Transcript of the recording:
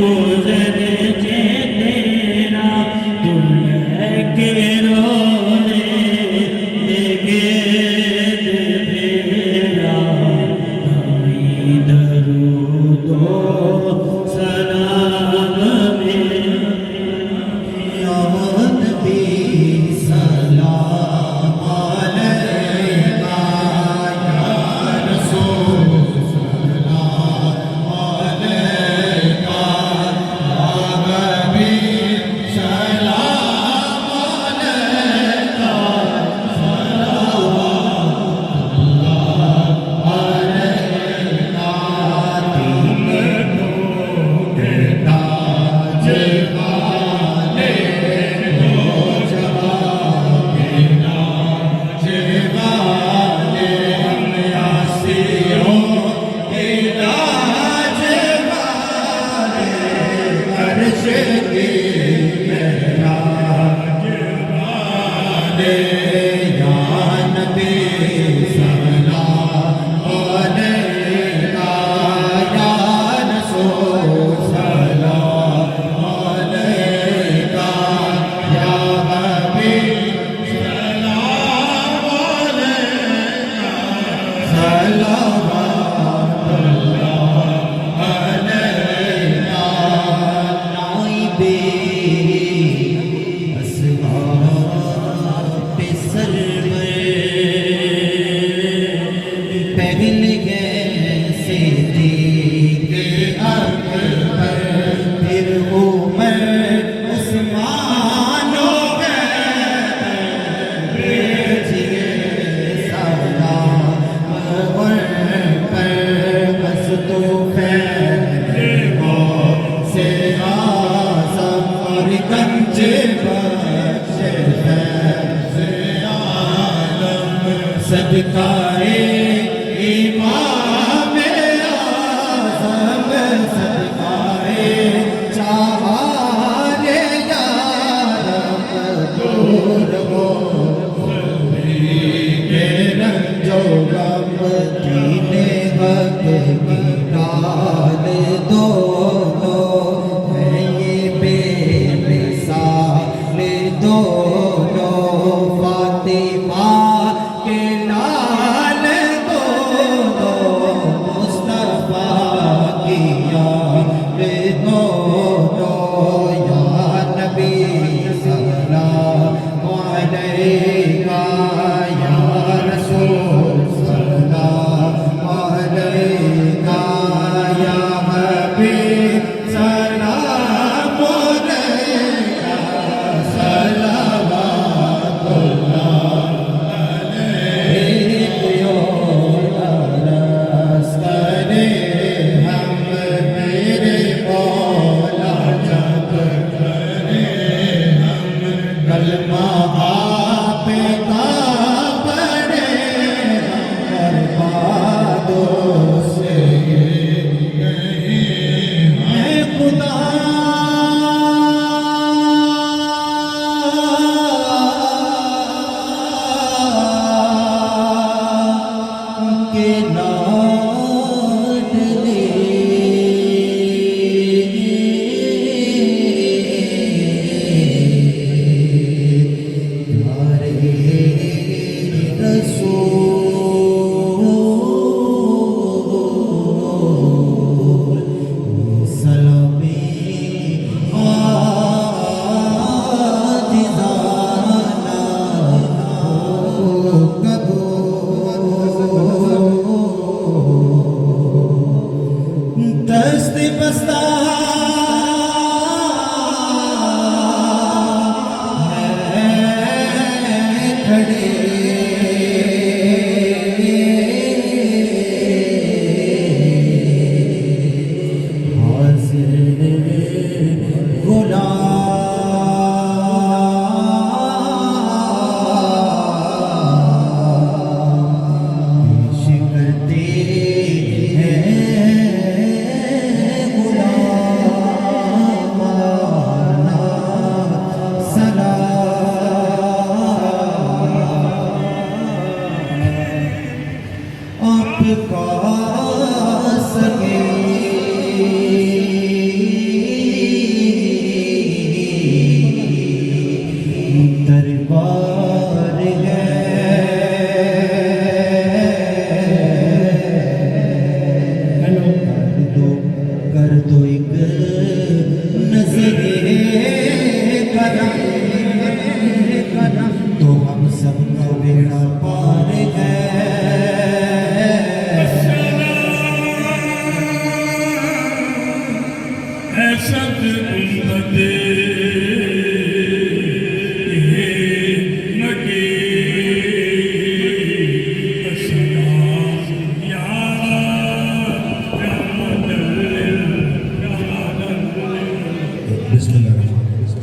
गुजर जे तेरा दुल्हे के रोने गेद फेरा हमें दरूदो सलाम में या नबी सलाम अलैका या रसूल सलाम अलैका या हबीब सलाम अलैका सलाम अलैका तीन टूटे ताज वाले हो जवाने नाज वाले हम यासियों के नाज वाले अर्श की महराज वाले या नबी सलाम अलैका या रसूल सलाम अलैका या हबीब सलाम अलैका सलावतुल्लाह अलैका नाइबे अस्हाब सरवर पहल गए सिद्दीक़ अकबर फिर उमर उस्मान हो गए भेजिए सलाम पर बस तो फैले हो से आज़म और गंज बख्शे से आलम सदकाए इमाम आज़म सदकाए चाहारे या रब दूर हो के रंजो गम दीने हक की डाल दोनों है ये बेमिसाल दोनों फातिमा के लाल दोनों मुस्तफा की याद दोनों या नबी सलाम अलैका या रसूल सलाम अलैका या हबीब सलाम अलैका सलावतुल्लाह अलैका रस करे हम मेरे मौला जब करे हम कलमा आप का पढ़े हम बर्बादों से गए हैं खुदा के लाडले प्यारे रसूल सलामी आजिज़ाना दस्त बस्ता